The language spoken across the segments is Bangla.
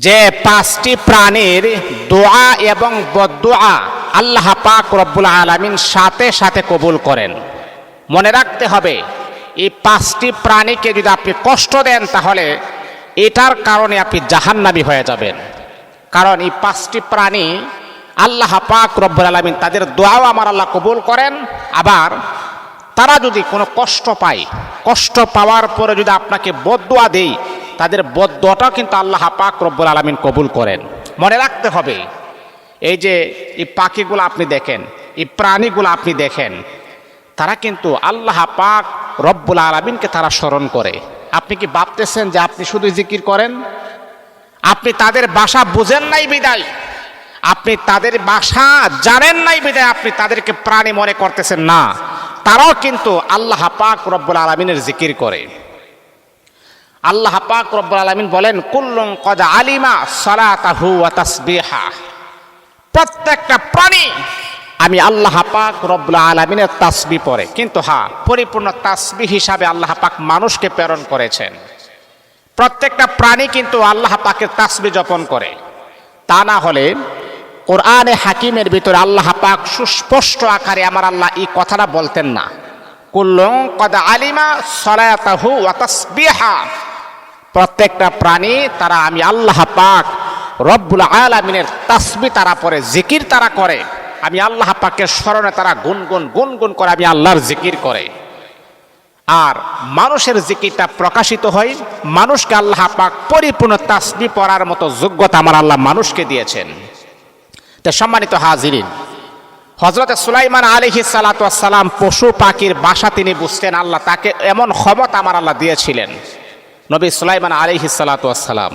যে পাঁচটি প্রাণীর দোয়া এবং বদদোয়া আল্লাহ পাক রব্বুল আলামিন সাথে সাথে কবুল করেন। মনে রাখতে হবে, এই পাঁচটি প্রাণীকে যদি আপনি কষ্ট দেন তাহলে এটার কারণে আপনি জাহান্নামী হয়ে যাবেন। কারণ এই পাঁচটি প্রাণী আল্লাহ পাক রব্বুল আলামিন তাদের দোয়াও আমার আল্লাহ কবুল করেন, আবার তারা যদি কোনো কষ্ট পায়, কষ্ট পাওয়ার পরে যদি আপনাকে বদদোয়া দেই, তাদের বদদোয়াটাও কিন্তু আল্লাহ পাক রব্বুল আলামিন কবুল করেন। মনে রাখতে হবে, এই যে এই পাখিগুলো আপনি দেখেন, এই প্রাণীগুলো আপনি দেখেন, তারা কিন্তু আল্লাহ পাক রব্বুল আলামিনকে তারা স্মরণ করে। আপনি কি ভাবতেছেন যে আপনি শুধু জিকির করেন? আপনি তাদের ভাষা বুঝেন নাই বিদায়, আপনি তাদের ভাষা জানেন নাই বিদায় আপনি তাদেরকে প্রাণী মনে করতেছেন না। তারাও কিন্তু আল্লাহ পাক রব্বুল আলামিনের জিকির করে। আল্লাহ পাক রব্বুল আলামিন বলেন, কুল্লুন কদ আলিমা সালাতাহু ওয়া তাসবিহা। প্রত্যেকটা প্রাণী আমি আল্লাহ পাক রব্বুল আলামিনের তাসবিহ পড়ে, কিন্তু পরিপূর্ণ তাসবিহ হিসাবে আল্লাহ পাক মানুষকে প্রেরণ করেছেন। প্রত্যেকটা প্রাণী কিন্তু আল্লাহ পাকের তাসবিহ জপন করে। তা না হলে কোরআনে হাকিমের ভিতরে আল্লাহ পাক সুস্পষ্ট আকারে আমার আল্লাহ এই কথাটা বলতেন না, কুল্লুন কদ আলিমা সালাতাহু ওয়া তাসবিহা। প্রত্যেকটা প্রাণী তারা আমি আল্লাহ পাক রব্বুল আলামিনের তাসবিহ তারা পড়ে, জিকির তারা করে। আমি আল্লাহ পাকের স্মরণে তারা গুনগুন করে আমি আল্লাহর জিকির করে। আর মানুষের জিকিরটা প্রকাশিত হয়, মানুষকে আল্লাহ পাক পরিপূর্ণ তাসবিহ পড়ার মতো যোগ্যতা আমার আল্লাহ মানুষকে দিয়েছেন। তো সম্মানিত হাজিরিন, হযরত সুলাইমান আলাইহিস সালাতু ওয়াস সালাম পশু পাখির ভাষা তিনি বুঝতেন। আল্লাহ তাকে এমন ক্ষমতা আমার আল্লাহ দিয়েছিলেন, নবী সুলাইমান আলাইহিস সালাতু ওয়াস সালাম।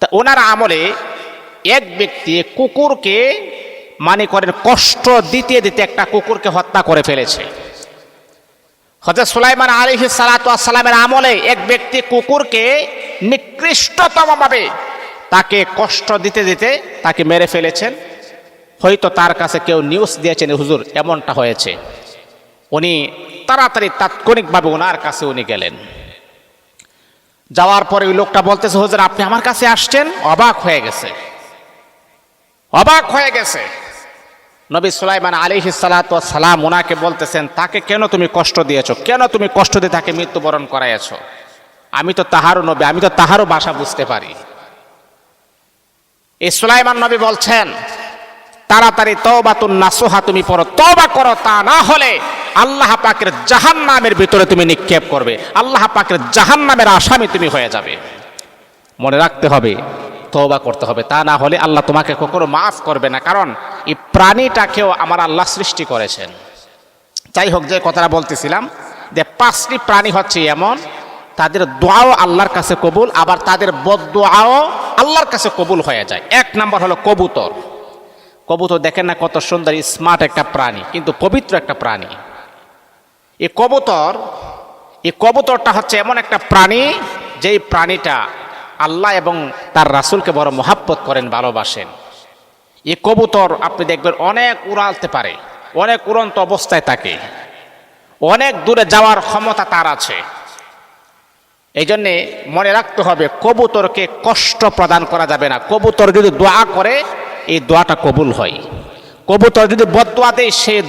তা ওনার আমলে এক ব্যক্তি কুকুরকে কষ্ট দিতে দিতে একটা কুকুরকে হত্যা করে ফেলেছে। হযরত সুলাইমান আলাইহিস সালাতু ওয়াস সালামের আমলে এক ব্যক্তি কুকুরকে নিকৃষ্টতমভাবে তাকে কষ্ট দিতে দিতে তাকে মেরে ফেলেছেন। হয়তো তার কাছে কেউ নিউজ দিয়েছেন, হুজুর এমনটা হয়েছে। উনি তাড়াতাড়ি তাৎক্ষণিকভাবে ওনার কাছে উনি গেলেন। যাওয়ার পরে ওই লোকটা বলতেছে, হুজুর আপনি আমার কাছে আসছেন? অবাক হয়ে গেছে। নবী সুলাইমান আলাইহিস সালাতু ওয়াস সালাম ওনাকে বলতেছেন, তাকে কেন তুমি কষ্ট দিয়েছো, কেন তুমি কষ্ট দিয়ে তাকে মৃত্যুবরণ করাইছো? আমি তো তাহারও নবী, আমি তো তাহারও ভাষা বুঝতে পারি। এই সুলাইমান নবী বলছেন, তাড়াতাড়ি তওবাতুন নাসুহা তুমি পড়ো, তওবা করো, তা না হলে আল্লাহ পাকের জাহান্নামের ভিতরে তুমি নিক্ষেপ করবে, আল্লাহ পাকের জাহান্নামের আসামি তুমি হয়ে যাবে। মনে রাখতে হবে, তওবা করতে হবে, তা না হলে আল্লাহ তোমাকে কখনো মাফ করবে না। কারণ এই প্রাণীটাকেও আমার আল্লাহ সৃষ্টি করেছেন। যাই হোক, যে কথাটা বলতেছিলাম, যে পাঁচটি প্রাণী হচ্ছে এমন, তাদের দোয়াও আল্লাহর কাছে কবুল, আবার তাদের বদদোয়াও আল্লাহর কাছে কবুল হয়ে যায়। এক নাম্বার হলো কবুতর। কবুতর দেখেন না কত সুন্দর, স্মার্ট একটা প্রাণী, কিন্তু পবিত্র একটা প্রাণী। এই কবুতরটা হচ্ছে এমন একটা প্রাণী, যেই প্রাণীটা আল্লাহ এবং তার রাসূলকে বড় মহাব্বত করেন, ভালোবাসেন। এই কবুতর আপনি দেখবেন অনেক উড়ালতে পারে, অনেক উড়ন্ত অবস্থায় থাকে, অনেক দূরে যাওয়ার ক্ষমতা তার আছে। এই জন্যে মনে রাখতে হবে, কবুতরকে কষ্ট প্রদান করা যাবে না। কবুতর যদি দোয়া করে, এই দোয়াটা কবুল হয়। কবুতর যদি বদদোয়া দেয়, সেই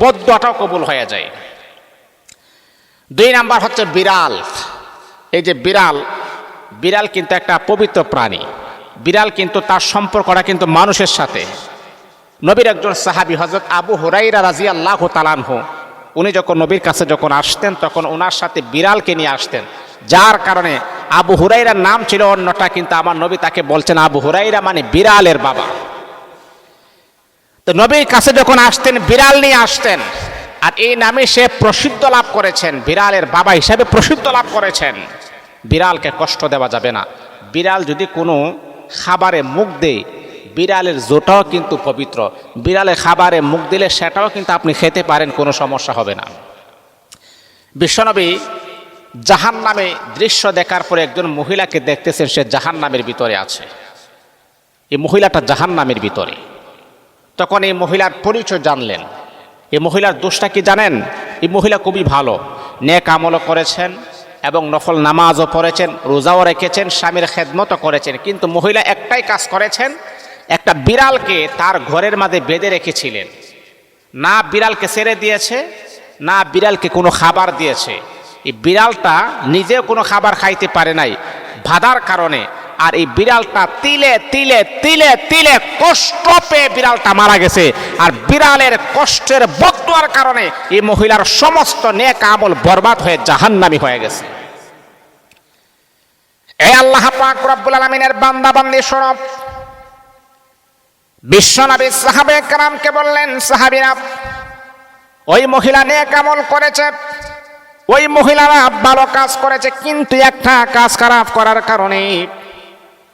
বদদোয়াটাও কবুল হয়ে যায়। দুই নাম্বার হচ্ছে বিড়াল। এই যে বিড়াল কিন্তু একটা পবিত্র প্রাণী। বিড়াল কিন্তু তার সম্পর্কটা কিন্তু মানুষের সাথে। নবীর একজন সাহাবী হযরত আবু হুরায়রা রাদিয়াল্লাহু তাআলা আনহু, উনি যখন নবীর কাছে আসতেন, তখন ওনার সাথে বিড়ালকে নিয়ে আসতেন, যার কারণে আবু হুরায়রার নাম ছিল অন্যটা, কিন্তু আমার নবী তাকে বলছেন আবু হুরায়রা মানে বিড়ালের বাবা। তো নবীর কাছে যখন আসতেন, বিড়াল নিয়ে আসতেন, আর এই নামে সে প্রসিদ্ধ লাভ করেছেন, বিড়ালের বাবা হিসাবে প্রসিদ্ধ লাভ করেছেন। বিড়ালকে কষ্ট দেওয়া যাবে না। বিড়াল যদি কোনো খাবারে মুখ দেয়, বিড়ালের জোটাও কিন্তু পবিত্র। বিড়ালে খাবারে মুখ দিলে সেটাও কিন্তু আপনি খেতে পারেন, কোনো সমস্যা হবে না। বিশ্বনবী জাহান্নামে দৃশ্য দেখার পরে একজন মহিলাকে দেখতেছেন, সে জাহান্নামের ভিতরে আছে। এই মহিলাটা জাহান্নামের ভিতরে। তখন এই মহিলার পরিচয় জানলেন। এই মহিলার দোষটা কি জানেন? এই মহিলা খুবই ভালো, নেক আমল করেছেন, এবং নফল নামাজও পড়েছেন, রোজাও রেখেছেন, স্বামীর খেদমতও করেছেন, কিন্তু মহিলা একটাই কাজ করেছেন, একটা বিড়ালকে তার ঘরের মাঝে বেঁধে রেখেছিলেন। না বিড়ালকে ছেড়ে দিয়েছে, না বিড়ালকে কোনো খাবার দিয়েছে। এই বিড়ালটা নিজেও কোনো খাবার খাইতে পারে নাই বাধার কারণে, আর এই বিড়ালটা তিলে তিলে তিলে তিলে কষ্ট পেয়ে বিড়ালটা মারা গেছে। আর বিড়ালের কষ্টের বদদুয়ার কারণে এই মহিলার সমস্ত নেক আমল বরবাদ হয়ে জাহান্নামী হয়ে গেছে। এই আল্লাহ পাক রব্বুল আলামিনের বান্দা বান্দি শোনো, বিশ্বনবী সাহাবায়ে কেরামকে বললেন, সাহাবীরা, ওই মহিলা নেক আমল করেছে, ওই মহিলারা ভালো কাজ করেছে, কিন্তু একটা কাজ খারাপ করার কারণে,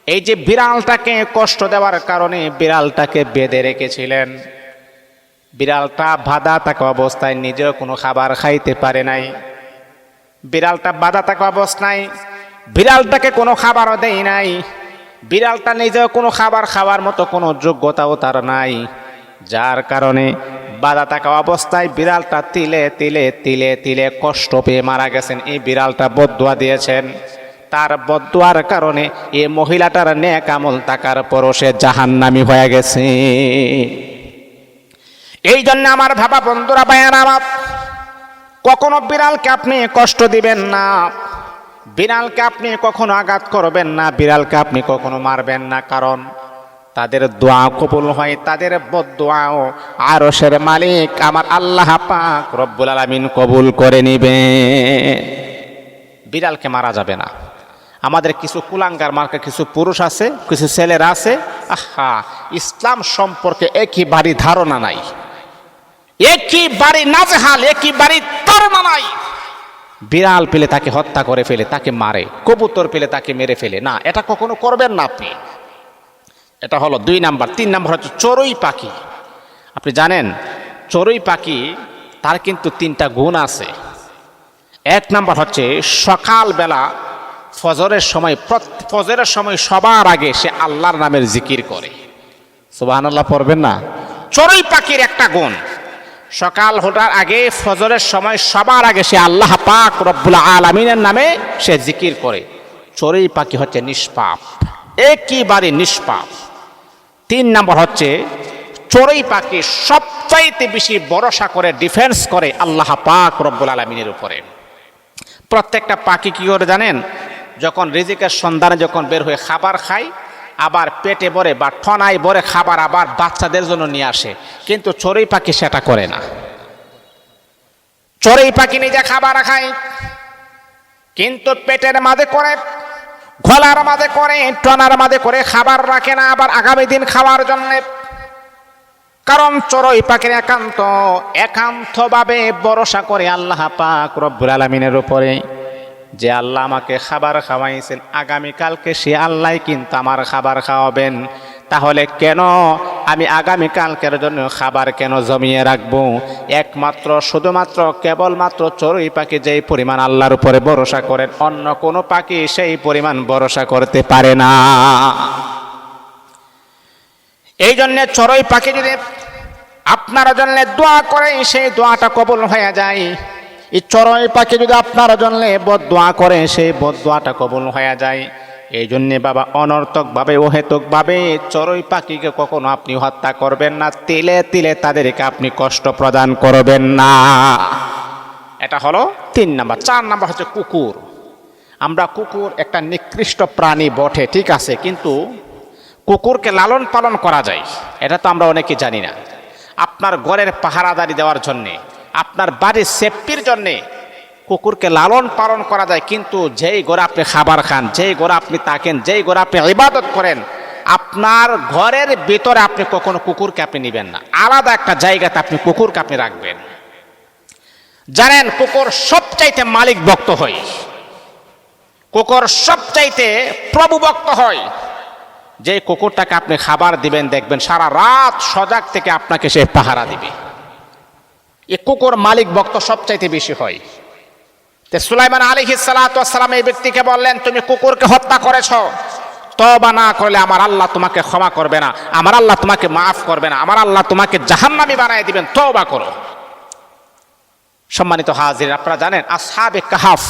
এই যে বিড়ালটাকে কষ্ট দেওয়ার কারণে বিড়ালটাকে বেঁধে রেখেছিলেন। বিড়ালটা বাঁধা থাকা অবস্থায় নিজেও কোনো খাবার খাইতে পারে নাই। বিড়ালটা বাঁধা থাকা অবস্থায় বিড়ালটাকে কোনো খাবারও দেয় নাই। বিড়ালটা নিজেও কোনো খাবার খাওয়ার মতো কোনো যোগ্যতাও তার নাই, যার কারণে বাঁধা থাকা অবস্থায় বিড়ালটা তিলে তিলে তিলে তিলে কষ্ট পেয়ে মারা গেছেন। এই বিড়ালটা বদদুয়া দিয়েছেন, তার বদদুয়ার কারণে এই মহিলাটার নেক আমল থাকার পরও সে জাহান্নামী হয়ে গেছে। এই জন্য আমার ভাবা বন্ধুরা, ভাইয়েরা আমার, কখনো বিড়ালকে আপনি কষ্ট দিবেন না, বিড়ালকে আপনি কখনো আঘাত করবেন না, বিড়ালকে আপনি কখনো মারবেন না, কারণ তাদের দোয়া কবুল হয়, তাদের বদদুয়াও আরশের মালিক আমার আল্লাহ পাক রব্বুল আলামিন কবুল করে নিবে। বিড়ালকে মারা যাবে না। আমাদের কিছু কুলাঙ্গার মার্কা কিছু পুরুষ আছে, কিছু ছেলেরা আছে, আহা, ইসলাম সম্পর্কে একেবারে ধারণা নাই, একেবারে নাজেহাল, একেবারে ধারণা নাই। বিড়াল পেলে তাকে হত্যা করে ফেলে, তাকে মারে, কবুতর পেলে তাকে মেরে ফেলে। না, এটা কখনো করবেন না আপনি। এটা হলো 2 নাম্বার। 3 নাম্বার হচ্ছে চড়ুই পাখি। আপনি জানেন চড়ুই পাখি তার কিন্তু 3টা গুণ আছে। 1 নাম্বার হচ্ছে সকালবেলা ফজরের সময় সবার আগে সে আল্লাহর নামের জিকির করে। সুবহানাল্লাহ পড়বেন না? চড়ুই পাখির একটা গুণ, সকাল হওয়ার আগে ফজরের সময় সবার আগে সে আল্লাহ পাক রব্বুল আলামিনের নামে সে জিকির করে। চড়ুই পাখি হচ্ছে নিষ্পাপ, একেবারে নিষ্পাপ। 3 নাম্বার হচ্ছে চড়ুই পাখি সবচাইতে বেশি ভরসা করে, ডিফেন্স করে আল্লাহ পাক রব্বুল আলামিনের উপরে। প্রত্যেকটা পাখি কি করে জানেন? যখন রিজিকের সন্ধানে যখন বের হয়ে খাবার খায়, আবার পেটে ভরে বা ঠনায় ভরে খাবার আবার বাচ্চাদের জন্য নিয়ে আসে, কিন্তু চড়ুই পাখি সেটা করে না। চড়ুই পাখি নিজে খাবার খায়, কিন্তু পেটের মাঝে করে, গলার মাঝে করে, টনার মাঝে করে খাবার রাখে না আবার আগামী দিন খাওয়ার জন্য। কারণ চড়ুই পাখির একান্তভাবে ভরসা করে আল্লাহ পাক রব্বুল আলামিনের উপরে, যে আল্লাহ আমাকে খাবার খাওয়াইছেন, আগামীকালকে সে আল্লাহ কিন্তু আমার খাবার খাওয়াবেন। তাহলে কেন আমি আগামীকালকের জন্য খাবার কেন জমিয়ে রাখবো? একমাত্র শুধুমাত্র কেবলমাত্র চড়ুই পাখি যেই পরিমাণ আল্লাহর উপরে ভরসা করেন, অন্য কোনো পাখি সেই পরিমাণ ভরসা করতে পারে না। এই জন্য চড়ুই পাখি যদি আপনার জন্য দোয়া করে, সেই দোয়াটা কবুল হয়ে যায়। এই চড়ুই পাখি যদি আপনার জন্য বদদোয়া করে, সেই বদদোয়াটা কবুল হয়ে যায়। এই জন্যে বাবা, অনর্থকভাবে অহেতুকভাবে চড়ুই পাখিকে কখনো আপনি হত্যা করবেন না, তিলে তিলে তাদেরকে আপনি কষ্ট প্রদান করবেন না। এটা হলো 3 নাম্বার। 4 নাম্বার হচ্ছে কুকুর। আমরা কুকুর একটা নিকৃষ্ট প্রাণী বটে, ঠিক আছে, কিন্তু কুকুরকে লালন পালন করা যায়, এটা তো আমরা অনেকে জানি না। আপনার ঘরের পাহারাদারি দেওয়ার জন্যে, আপনার বাড়ির সেফটির জন্যে কুকুরকে লালন পালন করা যায়, কিন্তু যেই ঘরে আপনি খাবার খান, যেই ঘরে আপনি থাকেন, যেই ঘরে আপনি ইবাদত করেন, আপনার ঘরের ভিতরে আপনি কখনো কুকুরকে আপনি নেবেন না। আলাদা একটা জায়গাতে আপনি কুকুরকে আপনি রাখবেন। জানেন কুকুর সবচাইতে মালিক ভক্ত হয়, কুকুর সবচাইতে প্রভু ভক্ত হয়। যে কুকুরটাকে আপনি খাবার দিবেন, দেখবেন সারা রাত সজাগ থেকে আপনাকে সে পাহারা দিবে। এই কুকুর মালিক ভক্ত সবচাইতে বেশি হয়। সুলাইমান আলাইহিস সালাতু ওয়াস সালাম এই ব্যক্তিকে বললেন, তুমি কুকুরকে হত্যা করেছো, তওবা না করলে আমার আল্লাহ তোমাকে ক্ষমা করবে না, আমার আল্লাহ তোমাকে মাফ করবে না, আমার আল্লাহ তোমাকে জাহান্নামী বানিয়ে দিবেন, তওবা করো। সম্মানিত হাজির, আপনারা জানেন আসহাবে কাহাফ,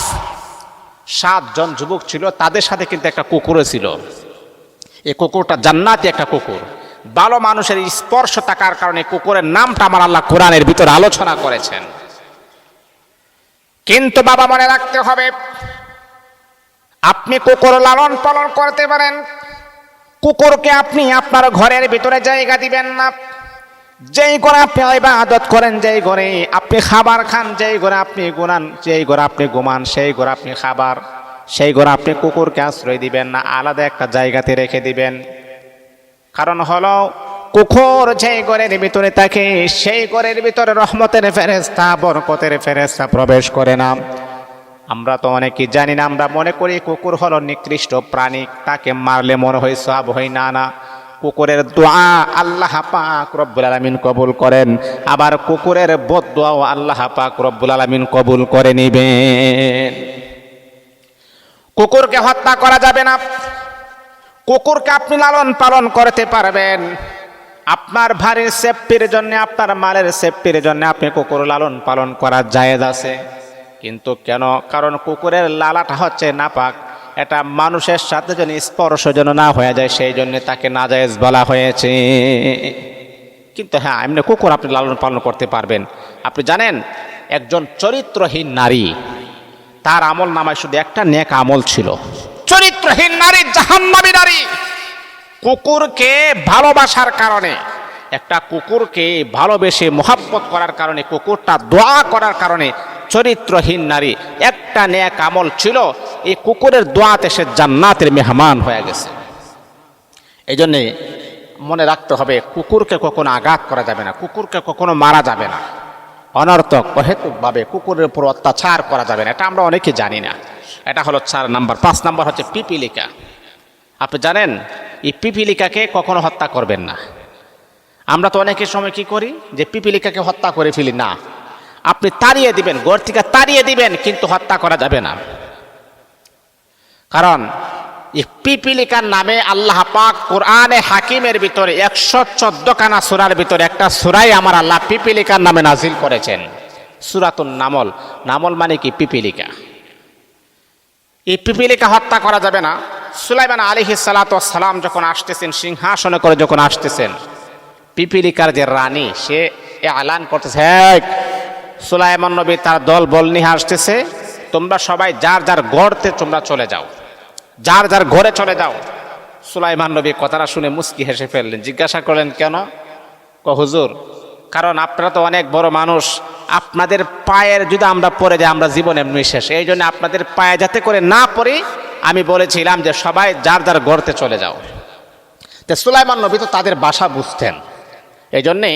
7 জন যুবক ছিল, তাদের সাথে কিন্তু একটা কুকুরও ছিল। এই কুকুরটা জান্নাতি একটা কুকুর। ভালো মানুষের স্পর্শ থাকার কারণে কুকুরের নামটা আমার আল্লাহ কোরআনের ভিতরে আলোচনা করেছেন। কিন্তু বাবা মনে রাখতে হবে, আপনি কুকুর লালন পালন করতে পারেন, কুকুরকে আপনি আপনার ঘরের ভিতরে জায়গা দিবেন না। যেই ঘরে আপনি ইবাদত করেন, যেই ঘরে আপনি খাবার খান, যেই ঘরে আপনি ঘুমান, যেই ঘরে আপনি ঘুমান, সেই ঘরে আপনি খাবার, সেই ঘরে আপনি কুকুরকে আশ্রয় দিবেন না, আলাদা একটা জায়গাতে রেখে দিবেন। কারণ হলো কুকুর যেই ঘরের ভিতরে থাকে, সেই ঘরের ভিতরে রহমতের ফেরেশতা, বরকতের ফেরেশতা প্রবেশ করে না। আমরা তো অনেকেই জানি না, আমরা মনে করি কুকুর হলো নিকৃষ্ট প্রাণী, তাকে মারলে মনে হয় সওয়াব হয়। না না, কুকুরের দোয়া আল্লাহ পাক রব্বুল আলামিন কবুল করেন, আবার কুকুরের বদদোয়াও আল্লাহ পাক রব্বুল আলামিন কবুল করে নেবেন। কুকুরকে হত্যা করা যাবে না, কুকুরকে আপনি লালন পালন করতে পারবেন। আপনার বাড়ির সেফটির জন্য, আপনার মালের সেফটির জন্য আপনি কুকুর লালন পালন করা জায়েজ আছে। কিন্তু কেন? কারণ কুকুরের লালাটা হচ্ছে নাপাক, এটা মানুষের সাথে যেন স্পর্শ যেন না হয়ে যায়, সেই জন্য তাকে নাজায়েজ বলা হয়েছে। কিন্তু হ্যাঁ, এমনি কুকুর আপনি লালন পালন করতে পারবেন। আপনি জানেন, একজন চরিত্রহীন নারী, তার আমল নামায় শুধু একটা নেক আমল ছিল। চরিত্রহীন নারী, জাহান্নামী নারী, কুকুরকে ভালোবাসার কারণে, একটা কুকুরকে ভালোবেসে মোহাব্বত করার কারণে, কুকুরটা দোয়া করার কারণে চরিত্রহীন নারী একটা নেক আমল ছিল, এই কুকুরের দোয়াতে সে জান্নাতের মেহমান হয়ে গেছে। এই জন্যে মনে রাখতে হবে, কুকুরকে কখনো আঘাত করা যাবে না, কুকুরকে কখনো মারা যাবে না, অনর্থক অহেতুকভাবে কুকুরের উপর অত্যাচার করা যাবে না। এটা আমরা অনেকে জানি না। এটা হলো 4 নাম্বার। 5 নাম্বার হচ্ছে পিপিলিকা। আপনি জানেন, এই পিপিলিকাকে কখনো হত্যা করবেন না। আমরা তো অনেকের সময় কি করি, যে পিপিলিকাকে হত্যা করে ফেলি। না, আপনি তাড়িয়ে দিবেন, ঘর থেকে তাড়িয়ে দিবেন, কিন্তু হত্যা করা যাবে না। কারণ এই পিপিলিকার নামে আল্লাহ পাক কোরআনে হাকিমের ভিতরে 114 খানা সূরার ভিতরে একটা সূরাই আমার আল্লাহ পিপিলিকার নামে নাজিল করেছেন, সূরাতুন নামল। নামল মানে কি? পিপিলিকা। এই পিপিলিকা হত্যা করা যাবে না। সুলাইমান আলাইহিস সালাতু ওয়াস সালাম যখন আসতেছেন, সিংহাসনে করে যখন আসতেছেন, পিপিলিকার যে রানী, সে এলান করতেছে, সুলাইমান নবী তার দল বল নিয়ে আসতেছে, তোমরা সবাই যার যার ঘরতে তোমরা চলে যাও, যার যার ঘরে চলে যাও। সুলাইমান নবী কথাটা শুনে মুস্কি হেসে ফেললেন। জিজ্ঞাসা করলেন, কেন? হুজুর, কারণ আপনারা তো অনেক বড় মানুষ, আপনাদের পায়ের যদি আমরা পড়ে যাই, আমরা জীবন এমনি শেষ। এই জন্য আপনাদের পায়ে যাতে করে না পড়ি, আমি বলেছিলাম যে সবাই যার যার ঘরতে চলে যাও। তো সুলাইমান নবী তো তাদের ভাষা বুঝতেন। এই জন্যে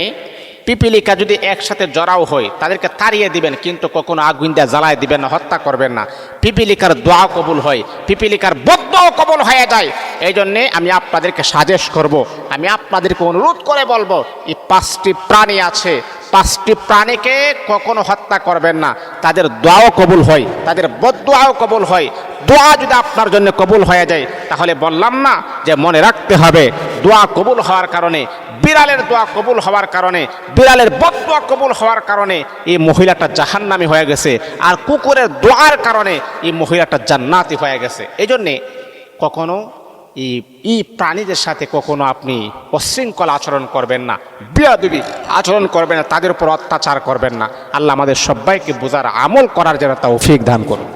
পিপিলিকা যদি একসাথে জড়াও হয়, তাদেরকে তাড়িয়ে দিবেন, কিন্তু কখনো আগুন দিয়ে জ্বালায় দিবেন না, হত্যা করবেন না। পিপিলিকার দোয়া কবুল হয়, পিপিলিকার বদদোয়া কবুল হয়ে যায়। এই জন্যে আমি আপনাদেরকে সাজেস্ট করব, আমি আপনাদেরকে অনুরোধ করে বলবো, এই 5টি প্রাণী আছে, 5টি প্রাণীকে কখনো হত্যা করবেন না। তাদের দোয়াও কবুল হয়, তাদের বদদোয়াও কবুল হয়। দোয়া যদি আপনার জন্য কবুল হয়ে যায়, তাহলে বললাম না যে মনে রাখতে হবে, দোয়া কবুল হওয়ার কারণে, বিড়ালের দোয়া কবুল হওয়ার কারণে, বিড়ালের বদদোয়া কবুল হওয়ার কারণে এই মহিলাটা জাহান্নামী হয়ে গেছে, আর কুকুরের দোয়ার কারণে এই মহিলাটা জান্নাতি হয়ে গেছে। এই জন্যে কখনো এই প্রাণীদের সাথে কখনো আপনি অশৃঙ্খল আচরণ করবেন না, বেয়াদবি আচরণ করবেন না, তাদের উপর অত্যাচার করবেন না। আল্লাহ আমাদের সবাইকে বোঝার, আমল করার জন্য তৌফিক দান করুন।